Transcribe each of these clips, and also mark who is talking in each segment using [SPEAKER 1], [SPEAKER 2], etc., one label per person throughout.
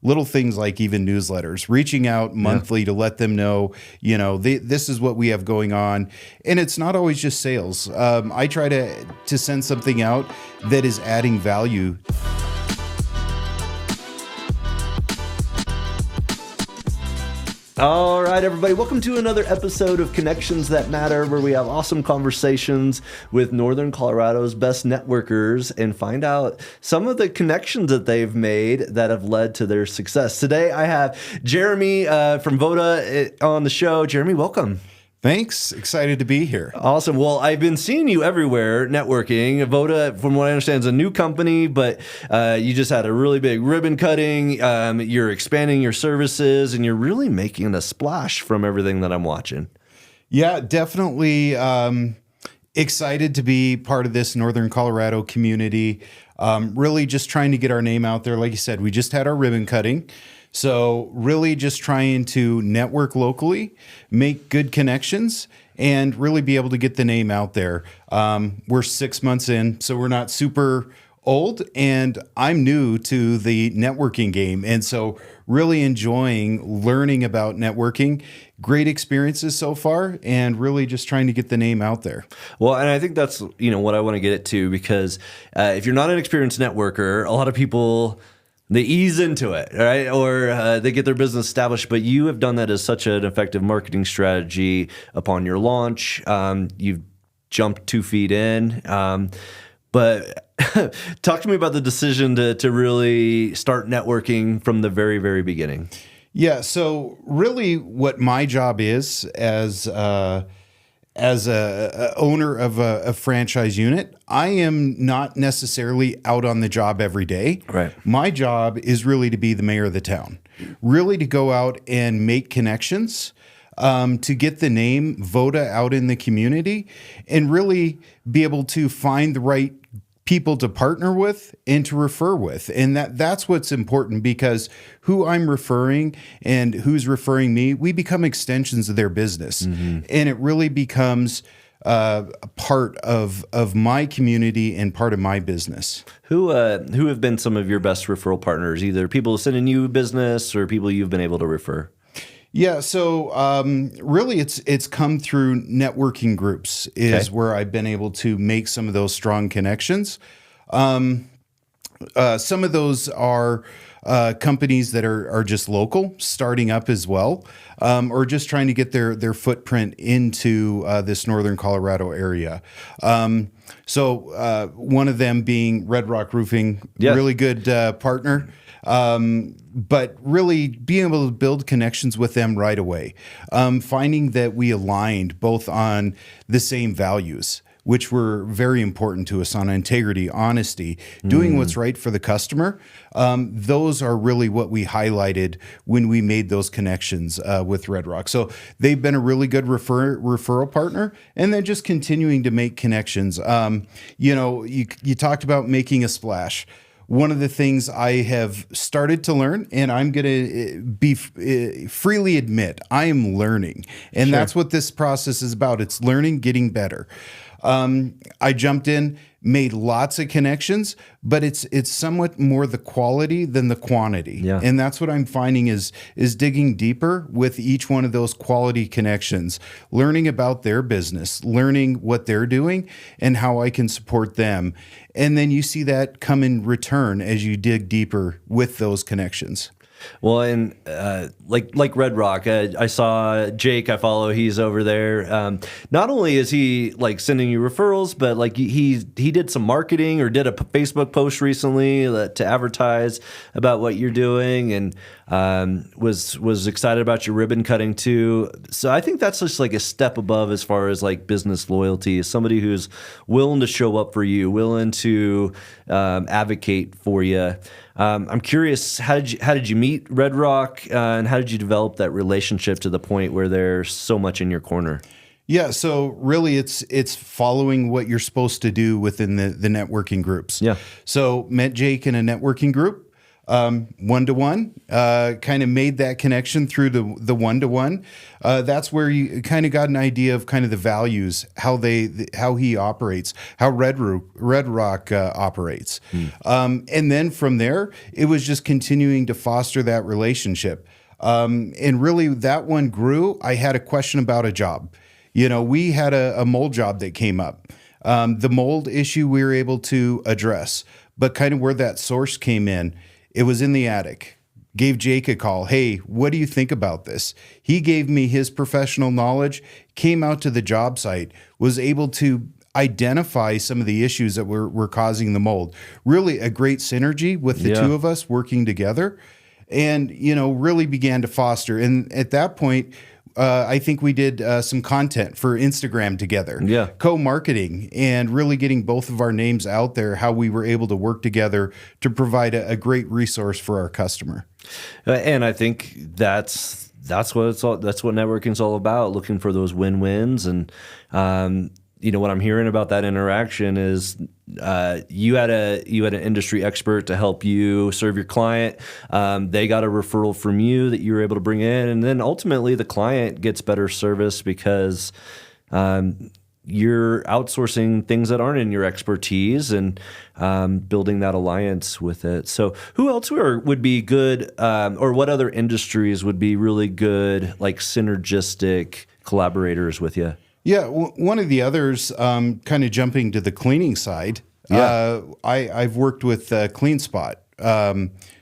[SPEAKER 1] little things like even newsletters, reaching out monthly to let them know, this is what we have going on. And it's not always just sales. I try to send something out that is adding value.
[SPEAKER 2] All right, everybody, welcome to another episode of Connections That Matter, where we have awesome conversations with Northern Colorado's best networkers and find out some of the connections that they've made that have led to their success. Today, I have Jeremy from Voda on the show. Jeremy, welcome.
[SPEAKER 1] Thanks. Excited to be here.
[SPEAKER 2] Awesome. Well, I've been seeing you everywhere networking. Voda, from what I understand, is a new company, but you just had a really big ribbon cutting. You're expanding your services, and you're really making a splash from everything that I'm watching.
[SPEAKER 1] Yeah, definitely excited to be part of this Northern Colorado community. Really just trying to get our name out there. Like you said, we just had our ribbon cutting. So really just trying to network locally, make good connections, and really be able to get the name out there. We're 6 months in, so we're not super old, and I'm new to the networking game. And so really enjoying learning about networking. Great experiences so far, and really just trying to get the name out there.
[SPEAKER 2] Well, and I think that's what I want to get it to, because if you're not an experienced networker, a lot of people, they ease into it, right? Or they get their business established, but you have done that as such an effective marketing strategy upon your launch. You've jumped 2 feet in. But talk to me about the decision to really start networking from the very, very beginning.
[SPEAKER 1] Yeah, so really what my job is as a owner of a franchise unit, I am not necessarily out on the job every day.
[SPEAKER 2] Right.
[SPEAKER 1] My job is really to be the mayor of the town, really to go out and make connections, to get the name Voda out in the community, and really be able to find the right people to partner with and to refer with. And that's what's important, because who I'm referring and who's referring me, we become extensions of their business. Mm-hmm. And it really becomes a part of my community and part of my business.
[SPEAKER 2] Who have been some of your best referral partners, either people sending you business or people you've been able to refer?
[SPEAKER 1] Yeah, so really it's come through networking groups is where I've been able to make some of those strong connections. Some of those are companies that are just local, starting up as well, or just trying to get their footprint into this Northern Colorado area. So one of them being Red Rock Roofing, really good partner. But really being able to build connections with them right away, finding that we aligned both on the same values, which were very important to us, on integrity, honesty, doing what's right for the customer. Those are really what we highlighted when we made those connections with Red Rock. So they've been a really good referral partner, and then just continuing to make connections. You talked about making a splash. One of the things I have started to learn, and I'm going to freely admit, I am learning. And that's what this process is about. It's learning, getting better. I jumped in, made lots of connections, but it's somewhat more the quality than the quantity. Yeah. And that's what I'm finding is digging deeper with each one of those quality connections, learning about their business, learning what they're doing and how I can support them. And then you see that come in return as you dig deeper with those connections.
[SPEAKER 2] Well, and like Red Rock, I saw Jake, I follow, he's over there. Not only is he like sending you referrals, but like he did some marketing or did a Facebook post recently to advertise about what you're doing, and was excited about your ribbon cutting too. So I think that's just like a step above as far as like business loyalty, is somebody who's willing to show up for you, willing to advocate for you. I'm curious, how did you meet Red Rock, and how did you develop that relationship to the point where they're so much in your corner?
[SPEAKER 1] Yeah, so really it's following what you're supposed to do within the networking groups.
[SPEAKER 2] Yeah.
[SPEAKER 1] So met Jake in a networking group. one-to-one, kind of made that connection through the one-to-one. That's where you kind of got an idea of kind of the values, how he operates, how Red Rock operates. And then from there, it was just continuing to foster that relationship. And really that one grew. I had a question about a job. We had a mold job that came up. The mold issue we were able to address, but kind of where that source came in, it was in the attic. Gave Jake a call. Hey, what do you think about this? He gave me his professional knowledge, came out to the job site, was able to identify some of the issues that were causing the mold. Really a great synergy with the two of us working together, and, really began to foster. And at that point, I think we did some content for Instagram together, co-marketing, and really getting both of our names out there, how we were able to work together to provide a great resource for our customer.
[SPEAKER 2] And I think that's what networking is all about, looking for those win-wins. And, what I'm hearing about that interaction is you had an industry expert to help you serve your client. They got a referral from you that you were able to bring in, and then ultimately the client gets better service because you're outsourcing things that aren't in your expertise and building that alliance with it. So who else would be good, or what other industries would be really good, like synergistic collaborators with you?
[SPEAKER 1] Yeah, one of the others, kind of jumping to the cleaning side, I've worked with CleanSpot,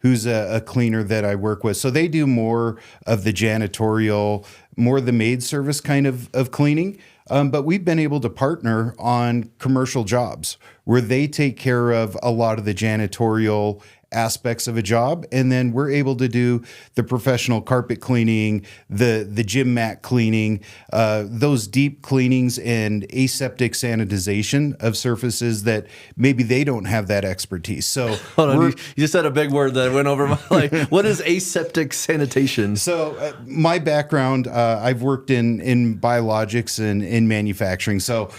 [SPEAKER 1] who's a cleaner that I work with. So they do more of the janitorial, more the maid service kind of cleaning. But we've been able to partner on commercial jobs where they take care of a lot of the janitorial aspects of a job, and then we're able to do the professional carpet cleaning, the gym mat cleaning, those deep cleanings and aseptic sanitization of surfaces that maybe they don't have that expertise. So
[SPEAKER 2] hold on, you just said a big word that went over my what is aseptic sanitation?
[SPEAKER 1] So my background, I've worked in biologics and in manufacturing. So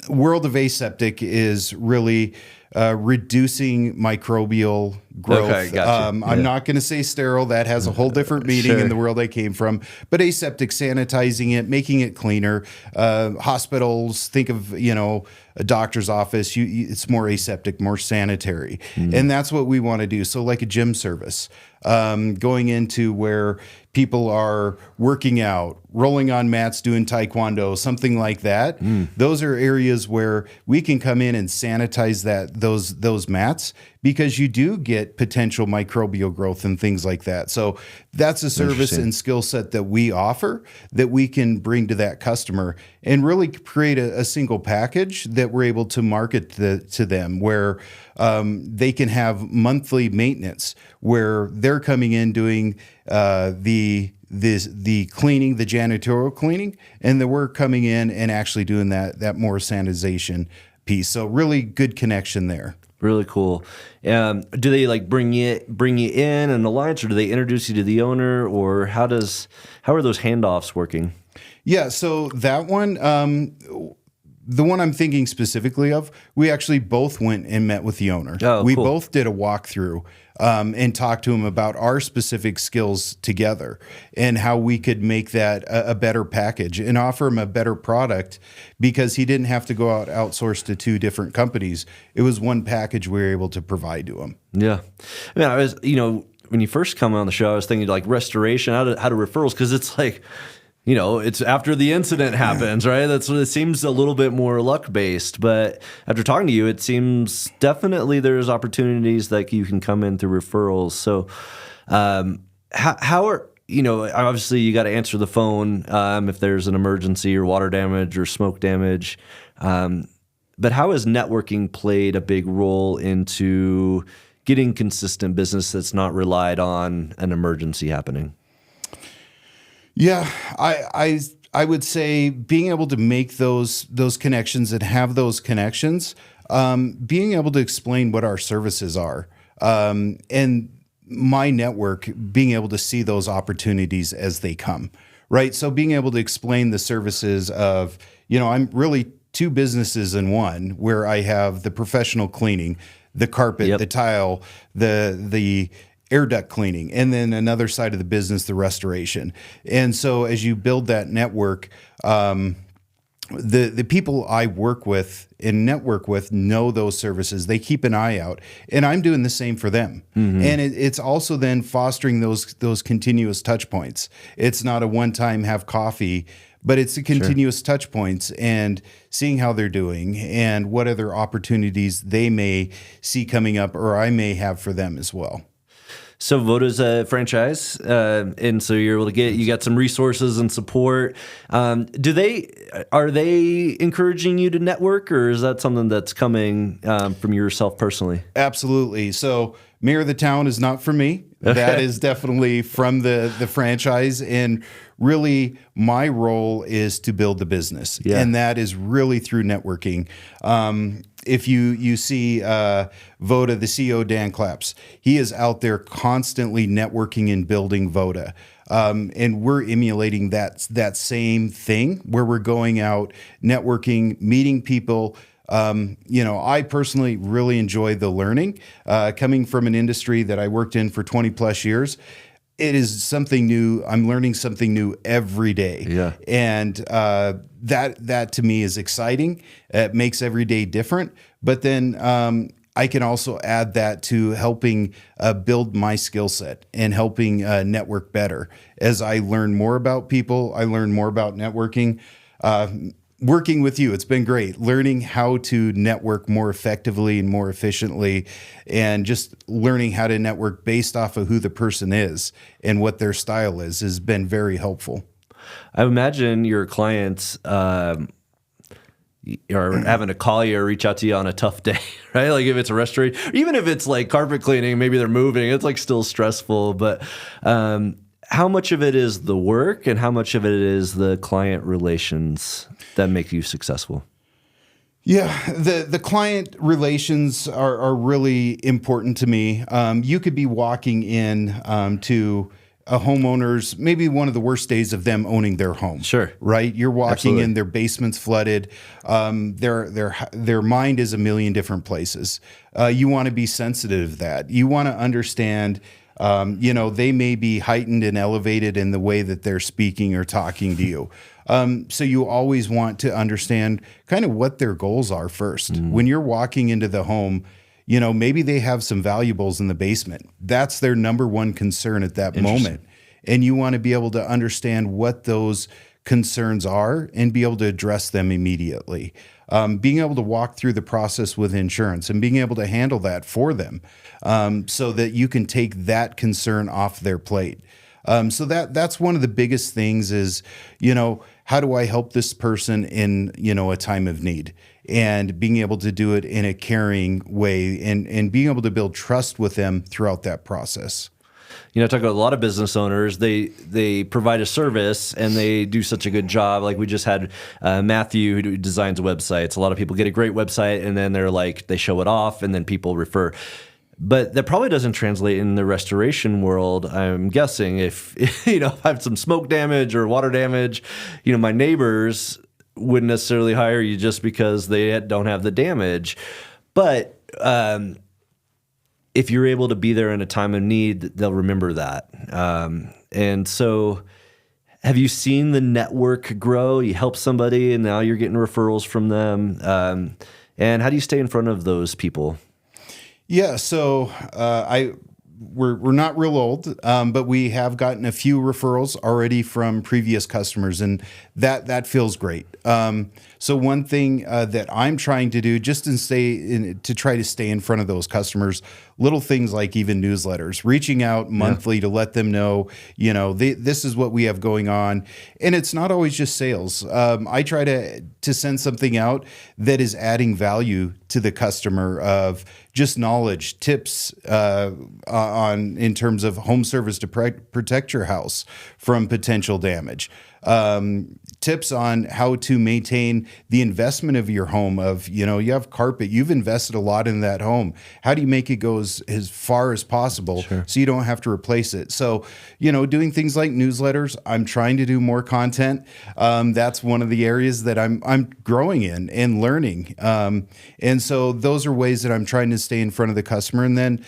[SPEAKER 1] world of aseptic is really reducing microbial growth. Okay, gotcha. I'm not going to say sterile. That has a whole different meaning in the world I came from. But aseptic, sanitizing it, making it cleaner. Hospitals, think of, a doctor's office. It's more aseptic, more sanitary. And that's what we want to do. So like a gym service, going into where people are working out, rolling on mats, doing taekwondo, something like that. Those are areas where we can come in and sanitize those mats, because you do get potential microbial growth and things like that. So that's a service and skill set that we offer that we can bring to that customer and really create a single package that we're able to market to them, where they can have monthly maintenance, where they're coming in doing the cleaning, the janitorial cleaning, and then we're coming in and actually doing that more sanitization piece. So really good connection there.
[SPEAKER 2] Really cool. Do they bring you in an alliance, or do they introduce you to the owner, or how are those handoffs working? Yeah,
[SPEAKER 1] so that one, the one I'm thinking specifically of, we actually both went and met with the owner. Oh, we both did a walkthrough and talked to him about our specific skills together and how we could make that a better package and offer him a better product, because he didn't have to go out outsource to two different companies. It was one package we were able to provide to him.
[SPEAKER 2] Yeah. I mean, I was, when you first come on the show, I was thinking like restoration, how to referrals, because it's like, it's after the incident happens, right? That's what it seems a little bit more luck based. But after talking to you, it seems definitely there's opportunities that you can come in through referrals. So, how are, obviously you got to answer the phone if there's an emergency or water damage or smoke damage. But how has networking played a big role into getting consistent business that's not relied on an emergency happening?
[SPEAKER 1] Yeah, I would say being able to make those connections and have those connections, being able to explain what our services are, and my network being able to see those opportunities as they come, right? So being able to explain the services of, I'm really two businesses in one, where I have the professional cleaning, the carpet, the tile, the air duct cleaning, and then another side of the business, the restoration. And so as you build that network, the people I work with and network with know those services. They keep an eye out, and I'm doing the same for them. And it's also then fostering those continuous touch points. It's not a one-time have coffee, but it's a continuous touch points and seeing how they're doing and what other opportunities they may see coming up or I may have for them as well.
[SPEAKER 2] So Voda's a franchise, and so you're able to you got some resources and support. Are they encouraging you to network, or is that something that's coming from yourself personally?
[SPEAKER 1] Absolutely. So mayor of the town is not for me. That is definitely from the franchise, and really my role is to build the business, and that is really through networking. If you see Voda, the CEO, Dan Claps, he is out there constantly networking and building Voda. And we're emulating that same thing where we're going out, networking, meeting people. I personally really enjoy the learning. Coming from an industry that I worked in for 20 plus years, it is something new. I'm learning something new every day.
[SPEAKER 2] Yeah.
[SPEAKER 1] And that to me is exciting. It makes every day different. But then I can also add that to helping build my skill set and helping network better. As I learn more about people, I learn more about networking. Working with you, it's been great. Learning how to network more effectively and more efficiently, and just learning how to network based off of who the person is and what their style is has been very helpful.
[SPEAKER 2] I imagine your clients are having to call you or reach out to you on a tough day, right? Like if it's a restoration, even if it's like carpet cleaning, maybe they're moving, it's like still stressful, but how much of it is the work and how much of it is the client relations that make you successful?
[SPEAKER 1] Yeah, the client relations are really important to me. You could be walking in to a homeowner's, maybe one of the worst days of them owning their home.
[SPEAKER 2] Sure.
[SPEAKER 1] Right? You're walking
[SPEAKER 2] Absolutely.
[SPEAKER 1] in, their basement's flooded. Their mind is a million different places. You want to be sensitive to that. You want to understand. They may be heightened and elevated in the way that they're speaking or talking to you. So you always want to understand kind of what their goals are first. When you're walking into the home, maybe they have some valuables in the basement. That's their number one concern at that moment. And you want to be able to understand what those concerns are and be able to address them immediately. Being able to walk through the process with insurance and being able to handle that for them so that you can take that concern off their plate. So that's one of the biggest things is, how do I help this person in, a time of need? And being able to do it in a caring way and being able to build trust with them throughout that process.
[SPEAKER 2] I talk about a lot of business owners. They provide a service and they do such a good job. Like we just had Matthew who designs websites. A lot of people get a great website and then they show it off and then people refer. But that probably doesn't translate in the restoration world. I'm guessing if if I have some smoke damage or water damage, my neighbors wouldn't necessarily hire you just because they don't have the damage. But if you're able to be there in a time of need, they'll remember that. And so have you seen the network grow? You help somebody and now you're getting referrals from them. And how do you stay in front of those people?
[SPEAKER 1] Yeah, so we're not real old, but we have gotten a few referrals already from previous customers, and that feels great. So one thing that I'm trying to do just to try to stay in front of those customers, little things like even newsletters, reaching out monthly to let them know, this is what we have going on. And it's not always just sales. I try to send something out that is adding value to the customer of just knowledge, tips on in terms of home service to protect your house from potential damage. Tips on how to maintain the investment of your home. You have carpet, you've invested a lot in that home. How do you make it go as far as possible so you don't have to replace it? So, doing things like newsletters, I'm trying to do more content. That's one of the areas that I'm growing in and learning. And so those are ways that I'm trying to stay in front of the customer. And then,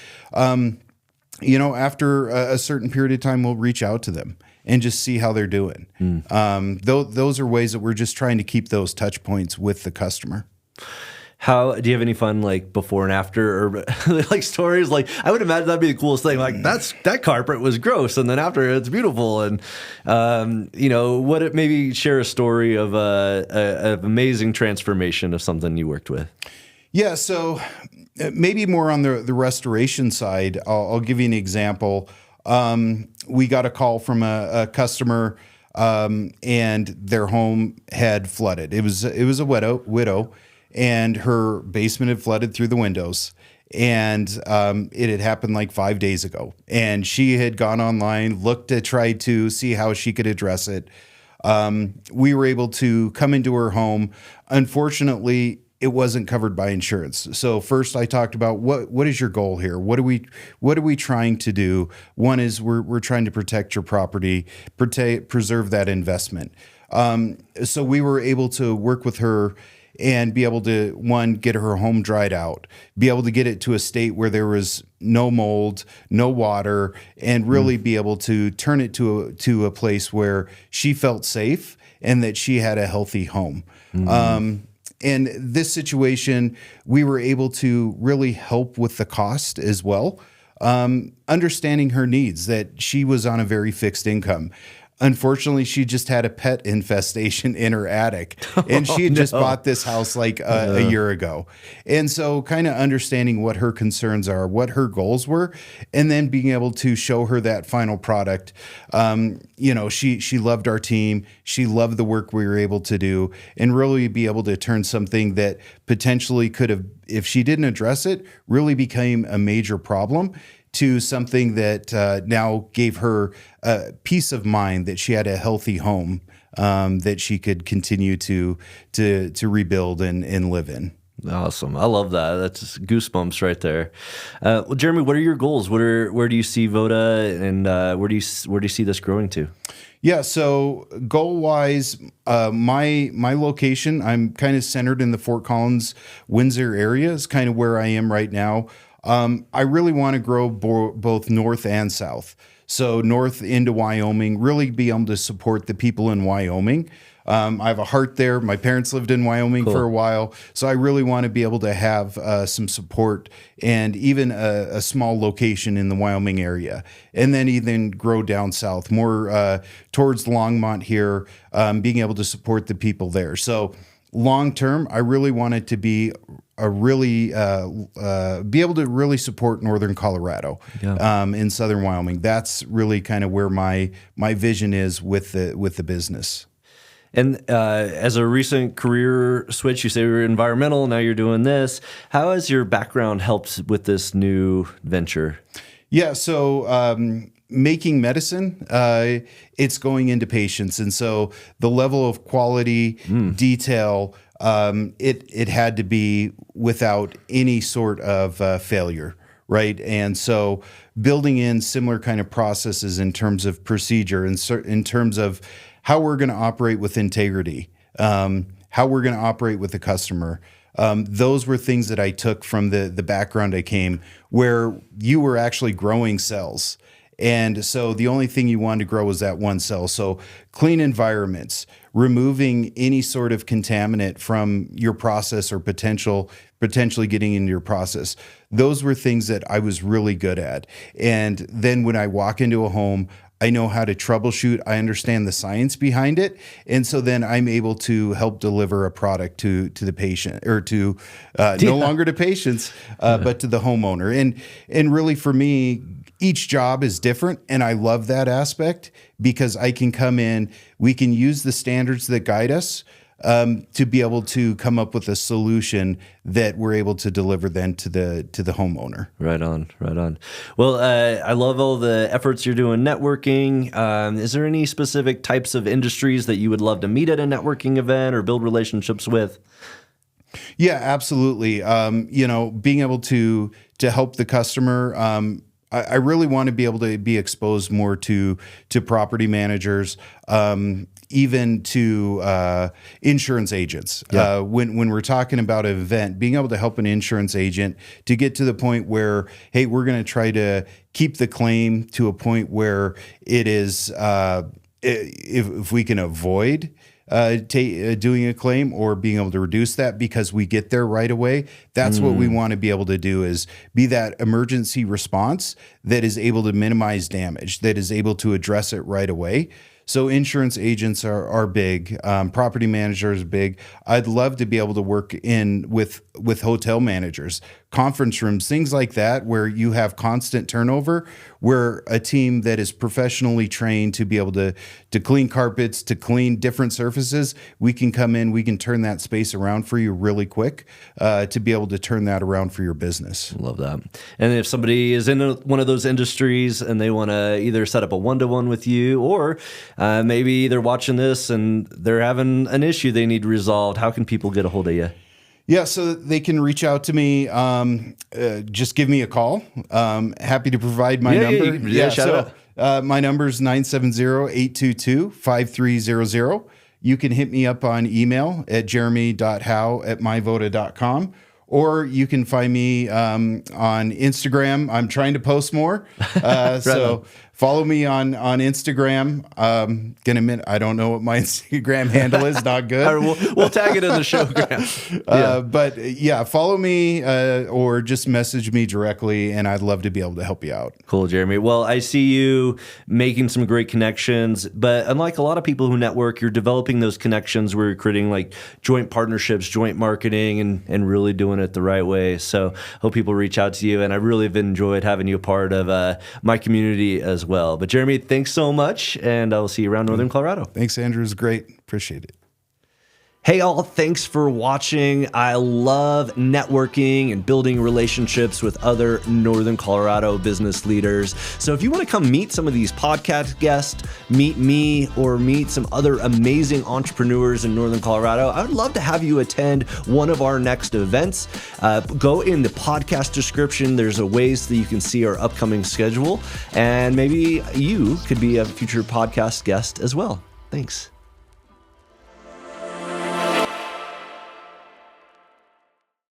[SPEAKER 1] after a certain period of time, we'll reach out to them and just see how they're doing. Those are ways that we're just trying to keep those touch points with the customer.
[SPEAKER 2] How do you have any fun like before and after, or like stories? Like I would imagine that'd be the coolest thing. Like that carpet was gross, and then after it's beautiful. And maybe share a story of an amazing transformation of something you worked with. Yeah,
[SPEAKER 1] so maybe more on the restoration side. I'll give you an example. We got a call from a customer, and their home had flooded. It was a widow, and her basement had flooded through the windows. And it had happened like 5 days ago. And she had gone online, looked to try to see how she could address it. We were able to come into her home. Unfortunately, it wasn't covered by insurance. So first I talked about what is your goal here? What are we trying to do? One is we're trying to protect your property, preserve that investment. So we were able to work with her and be able to, one, get her home dried out, be able to get it to a state where there was no mold, no water, and really be able to turn it to a place where she felt safe and that she had a healthy home. And this situation, we were able to really help with the cost as well, understanding her needs, that she was on a very fixed income. Unfortunately, she just had a pet infestation in her attic, and she had just bought this house like a year ago. And so kind of understanding what her concerns are, what her goals were, and then being able to show her that final product. She loved our team. She loved the work we were able to do, and really be able to turn something that potentially could have, if she didn't address it, really became a major problem, to something that now gave her peace of mind that she had a healthy home that she could continue to rebuild and live in.
[SPEAKER 2] Awesome. I love that. That's just goosebumps right there. Well, Jeremy, what are your goals? Where do you see Voda, and where do you see this growing to?
[SPEAKER 1] Yeah, so goal-wise, my location, I'm kind of centered in the Fort Collins, Windsor area is kind of where I am right now. I really want to grow both north and south. So north into Wyoming, really be able to support the people in Wyoming. I have a heart there. My parents lived in Wyoming for a while. So I really want to be able to have some support, and even a small location in the Wyoming area. And then even grow down south, more towards Longmont here, being able to support the people there. So long term, I really want it to be be able to really support northern Colorado, in southern Wyoming. That's really kind of where my vision is with the business.
[SPEAKER 2] And as a recent career switch, you say you were environmental, now you're doing this. How has your background helped with this new venture?
[SPEAKER 1] Yeah, so making medicine, it's going into patients. And so the level of quality, detail, it had to be without any sort of failure, right? And so building in similar kind of processes in terms of procedure, and in terms of how we're going to operate with integrity, how we're going to operate with the customer. Those were things that I took from the background I came, where you were actually growing cells. And so the only thing you wanted to grow was that one cell. So clean environments, removing any sort of contaminant from your process or potentially getting into your process. Those were things that I was really good at. And then when I walk into a home, I know how to troubleshoot. I understand the science behind it. And so then I'm able to help deliver a product to the patient, or to no longer to patients, but to the homeowner. And really for me, each job is different. And I love that aspect, because I can come in, we can use the standards that guide us, to be able to come up with a solution that we're able to deliver then to the homeowner.
[SPEAKER 2] Right on, right on. Well, I love all the efforts you're doing networking. Is there any specific types of industries that you would love to meet at a networking event or build relationships with?
[SPEAKER 1] Yeah, absolutely. Being able to help the customer. I really want to be able to be exposed more to property managers, even to insurance agents.
[SPEAKER 2] Yeah.
[SPEAKER 1] When we're talking about an event, being able to help an insurance agent to get to the point where, hey, we're going to try to keep the claim to a point where it is, if we can avoid doing a claim or being able to reduce that because we get there right away. That's what we want to be able to do, is be that emergency response that is able to minimize damage, that is able to address it right away. So insurance agents are big. Property managers are big. I'd love to be able to work with hotel managers, conference rooms, things like that, where you have constant turnover, where a team that is professionally trained to be able to clean carpets, to clean different surfaces, we can come in, we can turn that space around for you really quick, to be able to turn that around for your business.
[SPEAKER 2] Love that. And if somebody is in one of those industries and they want to either set up a one-to-one with you, or maybe they're watching this and they're having an issue they need resolved, how can people get a hold of you?
[SPEAKER 1] Yeah, so they can reach out to me. Just give me a call. Happy to provide my number.
[SPEAKER 2] Shout out.
[SPEAKER 1] My number is 970-822-5300. You can hit me up on email at jeremy.howe@myvoda.com. Or you can find me on Instagram. I'm trying to post more. So follow me on Instagram. Gonna admit, I don't know what my Instagram handle is. Not good.
[SPEAKER 2] We'll tag it in the show.
[SPEAKER 1] But yeah, follow me or just message me directly, and I'd love to be able to help you out.
[SPEAKER 2] Cool, Jeremy. Well, I see you making some great connections, but unlike a lot of people who network, you're developing those connections where you're creating like joint partnerships, joint marketing, and really doing it the right way. So hope people reach out to you, and I really have enjoyed having you a part of my community as well. But Jeremy, thanks so much, and I'll see you around Northern Colorado.
[SPEAKER 1] Thanks, Andrew. It was great. Appreciate it.
[SPEAKER 2] Hey all, thanks for watching. I love networking and building relationships with other Northern Colorado business leaders. So if you want to come meet some of these podcast guests, meet me, or meet some other amazing entrepreneurs in Northern Colorado, I would love to have you attend one of our next events. Go in the podcast description. There's a ways that you can see our upcoming schedule, and maybe you could be a future podcast guest as well. Thanks.